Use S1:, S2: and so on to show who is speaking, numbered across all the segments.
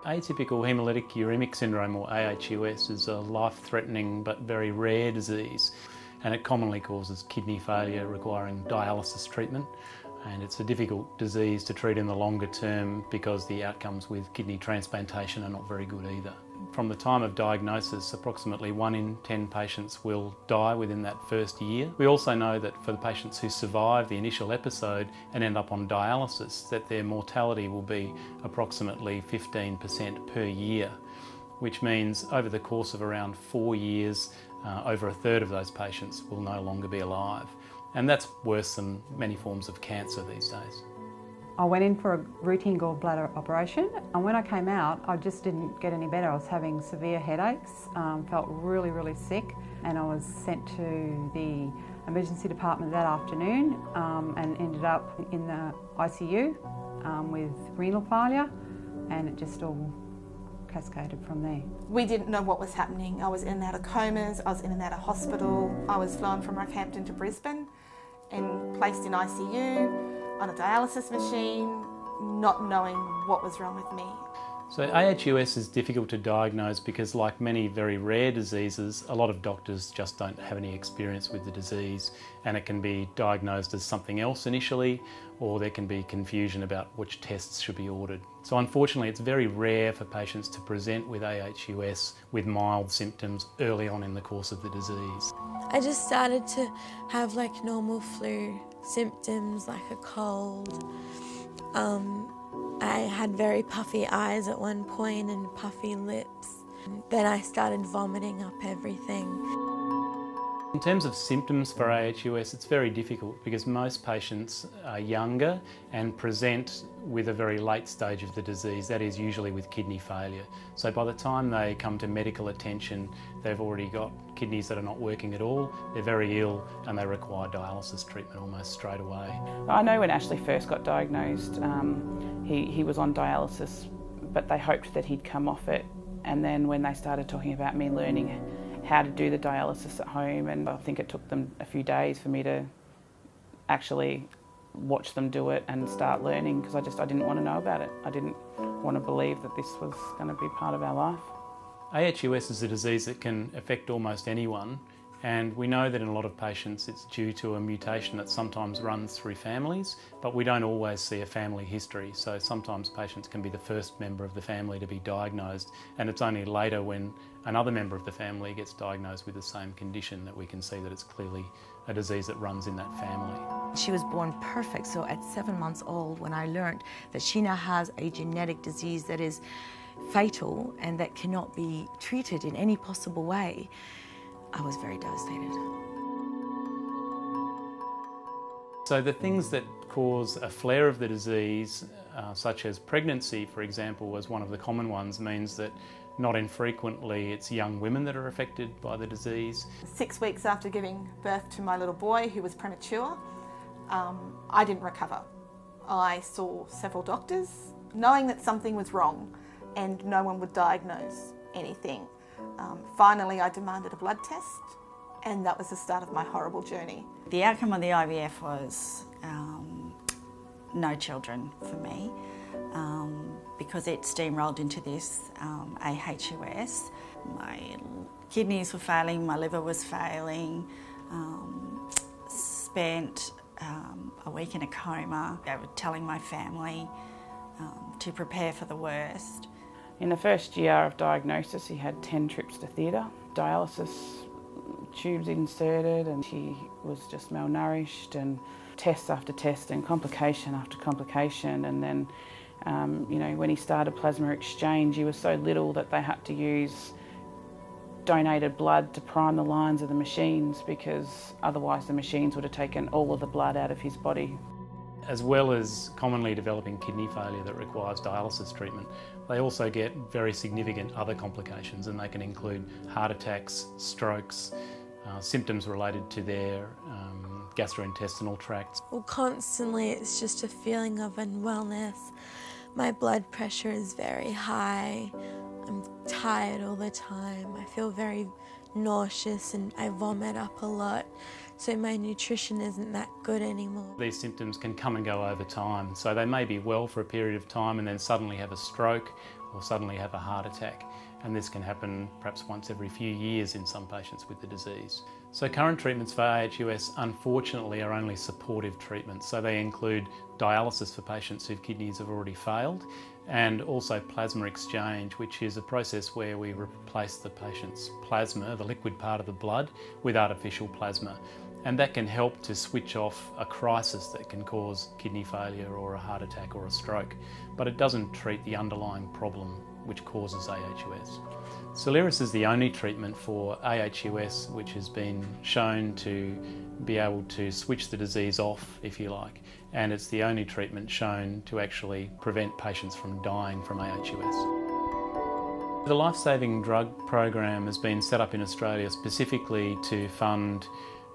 S1: Atypical hemolytic uremic syndrome, or AHUS, is a life-threatening but very rare disease, and it commonly causes kidney failure requiring dialysis treatment. And it's a difficult disease to treat in the longer term because the outcomes with kidney transplantation are not very good either. From the time of diagnosis, approximately 1 in 10 patients will die within that first year. We also know that for the patients who survive the initial episode and end up on dialysis, that their mortality will be approximately 15% per year, which means over the course of around 4 years, over a third of those patients will no longer be alive. And that's worse than many forms of cancer these days.
S2: I went in for a routine gallbladder operation, and when I came out I just didn't get any better. I was having severe headaches, felt really sick, and I was sent to the emergency department that afternoon and ended up in the ICU with renal failure, and it just all cascaded from there.
S3: We didn't know what was happening. I was in and out of comas, I was in and out of hospital. I was flown from Rockhampton to Brisbane and placed in ICU on a dialysis machine, not knowing what was wrong with me.
S1: So AHUS is difficult to diagnose because, like many very rare diseases, a lot of doctors just don't have any experience with the disease, and it can be diagnosed as something else initially, or there can be confusion about which tests should be ordered. So unfortunately it's very rare for patients to present with AHUS with mild symptoms early on in the course of the disease.
S4: I just started to have like normal flu symptoms, like a cold. I had very puffy eyes at one point and puffy lips. Then I started vomiting up everything.
S1: In terms of symptoms for AHUS, it's very difficult because most patients are younger and present with a very late stage of the disease, that is usually with kidney failure. So by the time they come to medical attention, they've already got kidneys that are not working at all, they're very ill, and they require dialysis treatment almost straight away.
S5: I know when Ashley first got diagnosed, he was on dialysis, but they hoped that he'd come off it, and then when they started talking about me learning how to do the dialysis at home, and I think it took them a few days for me to actually watch them do it and start learning, because I didn't want to know about it. I didn't want to believe that this was going to be part of our life.
S1: AHUS is a disease that can affect almost anyone, and we know that in a lot of patients it's due to a mutation that sometimes runs through families, but we don't always see a family history. So sometimes patients can be the first member of the family to be diagnosed, and it's only later when another member of the family gets diagnosed with the same condition that we can see that it's clearly a disease that runs in that family.
S6: She was born perfect, so at 7 months old, when I learned that she now has a genetic disease that is fatal and that cannot be treated in any possible way, I was very devastated.
S1: So the things that cause a flare of the disease, such as pregnancy, for example, was one of the common ones, means that not infrequently it's young women that are affected by the disease.
S3: 6 weeks after giving birth to my little boy, who was premature, I didn't recover. I saw several doctors, knowing that something was wrong and no one would diagnose anything. Finally, I demanded a blood test, and that was the start of my horrible journey.
S7: The outcome of the IVF was no children for me, because it steamrolled into this AHUS. My kidneys were failing, my liver was failing, spent a week in a coma. They were telling my family to prepare for the worst.
S5: In the first year of diagnosis, he had 10 trips to theatre, dialysis tubes inserted, and he was just malnourished, and test after test and complication after complication. And then, when he started plasma exchange, he was so little that they had to use donated blood to prime the lines of the machines, because otherwise the machines would have taken all of the blood out of his body.
S1: As well as commonly developing kidney failure that requires dialysis treatment, they also get very significant other complications, and they can include heart attacks, strokes, symptoms related to their gastrointestinal tracts.
S4: Well, constantly it's just a feeling of unwellness. My blood pressure is very high. I'm tired all the time. I feel very nauseous and I vomit up a lot. so my nutrition isn't that good anymore.
S1: These symptoms can come and go over time, so they may be well for a period of time and then suddenly have a stroke or suddenly have a heart attack, and this can happen perhaps once every few years in some patients with the disease. So current treatments for AHUS unfortunately are only supportive treatments, so they include dialysis for patients whose kidneys have already failed, and also plasma exchange, which is a process where we replace the patient's plasma, the liquid part of the blood, with artificial plasma. And that can help to switch off a crisis that can cause kidney failure or a heart attack or a stroke, but it doesn't treat the underlying problem which causes AHUS. Soliris is the only treatment for AHUS which has been shown to be able to switch the disease off, if you like, and it's the only treatment shown to actually prevent patients from dying from AHUS. The Life-Saving Drug Program has been set up in Australia specifically to fund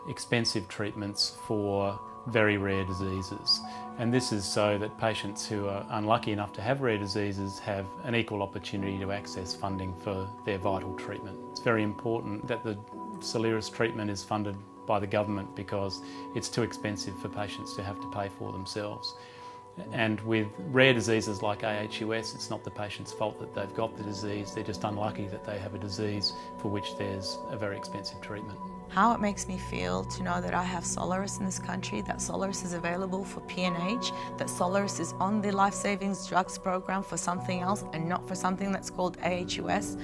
S1: expensive treatments for very rare diseases, and this is so that patients who are unlucky enough to have rare diseases have an equal opportunity to access funding for their vital treatment. It's very important that the Soliris treatment is funded by the government because it's too expensive for patients to have to pay for themselves. And with rare diseases like AHUS, it's not the patient's fault that they've got the disease, they're just unlucky that they have a disease for which there's a very expensive treatment.
S6: How it makes me feel to know that I have Soliris in this country, that Soliris is available for PNH, that Soliris is on the Life Saving Drugs Program for something else and not for something that's called AHUS,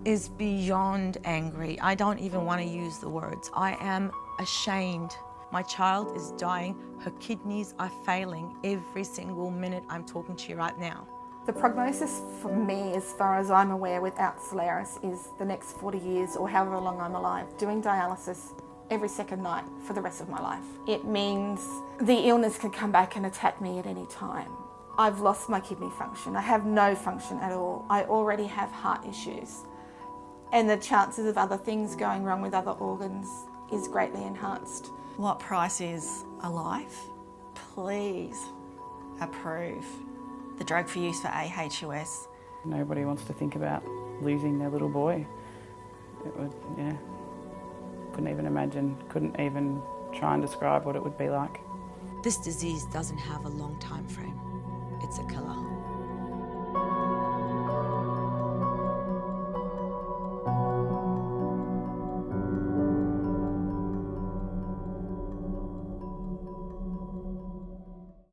S6: is beyond angry. I don't even want to use the words. I am ashamed. My child is dying. Her kidneys are failing every single minute I'm talking to you right now.
S3: The prognosis for me, as far as I'm aware, without Soliris is the next 40 years or however long I'm alive, doing dialysis every second night for the rest of my life. It means the illness can come back and attack me at any time. I've lost my kidney function. I have no function at all. I already have heart issues. And the chances of other things going wrong with other organs is greatly enhanced.
S7: What price is a life? Please approve the drug for use for AHUS.
S5: Nobody wants to think about losing their little boy. It would, couldn't even imagine, couldn't even try and describe what it would be like.
S6: This disease doesn't have a long time frame. It's a killer.